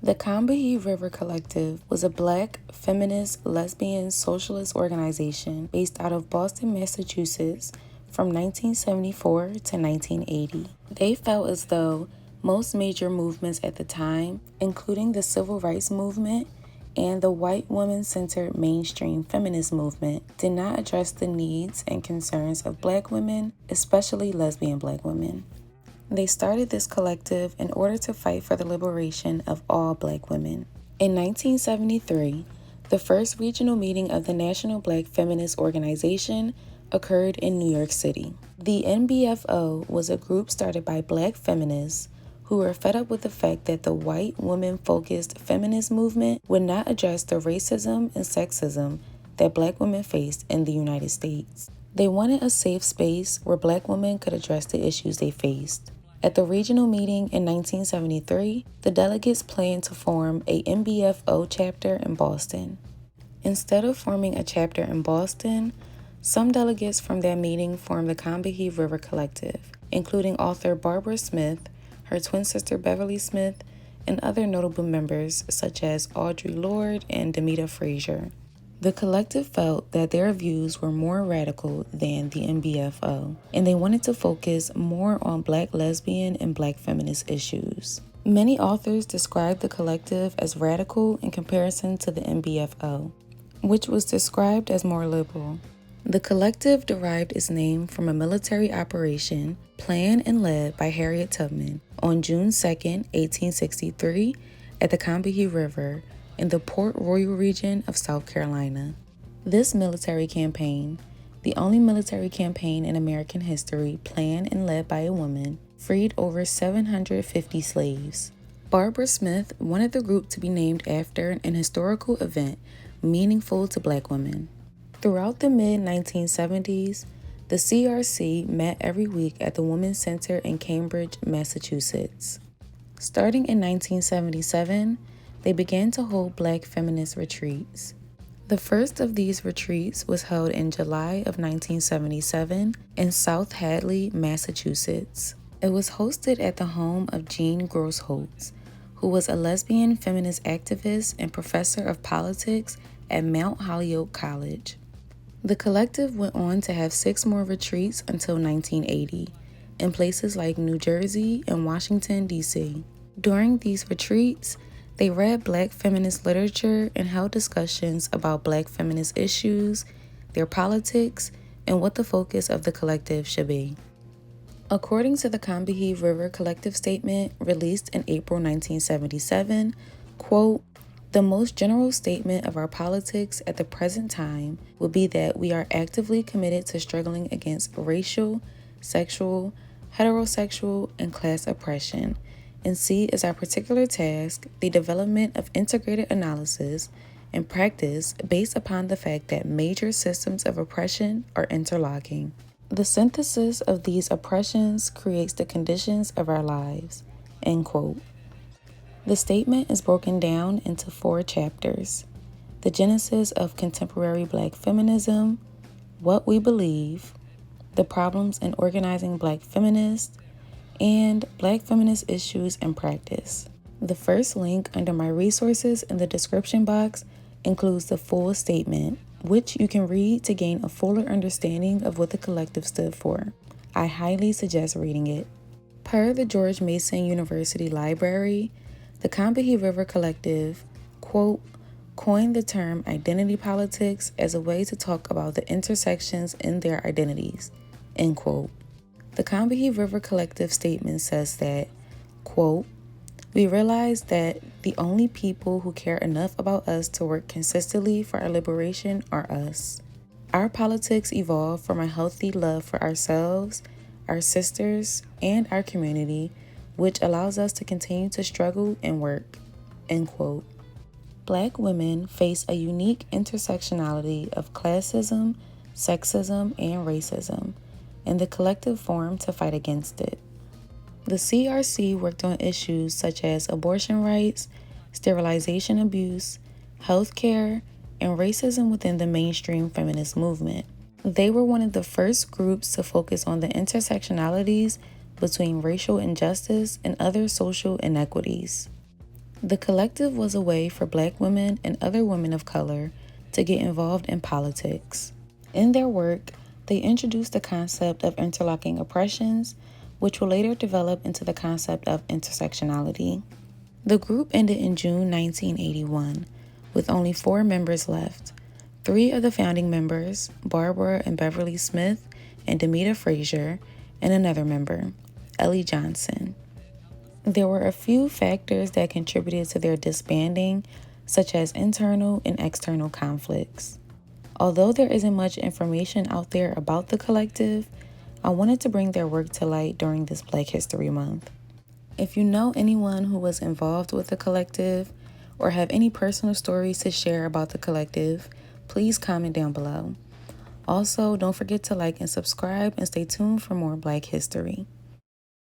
The Combahee River Collective was a Black, feminist, lesbian, socialist organization based out of Boston, Massachusetts from 1974 to 1980. They felt as though most major movements at the time, including the Civil Rights Movement and the white woman-centered mainstream feminist movement, did not address the needs and concerns of Black women, especially lesbian Black women. They started this collective in order to fight for the liberation of all Black women. In 1973, the first regional meeting of the National Black Feminist Organization occurred in New York City. The NBFO was a group started by Black feminists who were fed up with the fact that the white women-focused feminist movement would not address the racism and sexism that Black women faced in the United States. They wanted a safe space where Black women could address the issues they faced. At the regional meeting in 1973, the delegates planned to form a NBFO chapter in Boston. Instead of forming a chapter in Boston, some delegates from that meeting formed the Combahee River Collective, including author Barbara Smith, her twin sister Beverly Smith, and other notable members such as Audre Lorde and Demita Frazier. The collective felt that their views were more radical than the NBFO, and they wanted to focus more on Black lesbian and Black feminist issues. Many authors described the collective as radical in comparison to the NBFO, which was described as more liberal. The collective derived its name from a military operation planned and led by Harriet Tubman on June 2, 1863, at the Combahee River in the Port Royal region of South Carolina. This military campaign, the only military campaign in American history planned and led by a woman, freed over 750 slaves. Barbara Smith wanted the group to be named after an historical event meaningful to Black women. Throughout the mid-1970s, the CRC met every week at the Women's Center in Cambridge, Massachusetts. Starting in 1977, they began to hold Black feminist retreats. The first of these retreats was held in July of 1977 in South Hadley, Massachusetts. It was hosted at the home of Jean Grossholtz, who was a lesbian feminist activist and professor of politics at Mount Holyoke College. The collective went on to have 6 more retreats until 1980, in places like New Jersey and Washington, D.C. During these retreats, they read Black feminist literature and held discussions about Black feminist issues, their politics, and what the focus of the collective should be. According to the Combahee River Collective Statement released in April 1977, quote, "The most general statement of our politics at the present time will be that we are actively committed to struggling against racial, sexual, heterosexual, and class oppression, and see as our particular task the development of integrated analysis and practice based upon the fact that major systems of oppression are interlocking. The synthesis of these oppressions creates the conditions of our lives." End quote. The statement is broken down into 4 chapters: the genesis of contemporary Black feminism, what we believe, the problems in organizing Black feminists, and Black feminist issues and practice. The first link under my resources in the description box includes the full statement, which you can read to gain a fuller understanding of what the collective stood for. I highly suggest reading it. Per the George Mason University Library, the Combahee River Collective, quote, coined the term identity politics as a way to talk about the intersections in their identities, end quote. The Combahee River Collective statement says that, quote, "We realize that the only people who care enough about us to work consistently for our liberation are us. Our politics evolve from a healthy love for ourselves, our sisters, and our community, which allows us to continue to struggle and work," end quote. Black women face a unique intersectionality of classism, sexism, and racism, and the collective formed to fight against it. The CRC worked on issues such as abortion rights, sterilization abuse, healthcare, and racism within the mainstream feminist movement. They were one of the first groups to focus on the intersectionalities between racial injustice and other social inequities. The collective was a way for Black women and other women of color to get involved in politics. In their work, they introduced the concept of interlocking oppressions, which will later develop into the concept of intersectionality. The group ended in June 1981, with only 4 members left. 3 of the founding members, Barbara and Beverly Smith and Demita Frazier, and another member, Ellie Johnson. There were a few factors that contributed to their disbanding, such as internal and external conflicts. Although there isn't much information out there about the collective, I wanted to bring their work to light during this Black History Month. If you know anyone who was involved with the collective or have any personal stories to share about the collective, please comment down below. Also, don't forget to like and subscribe and stay tuned for more Black history.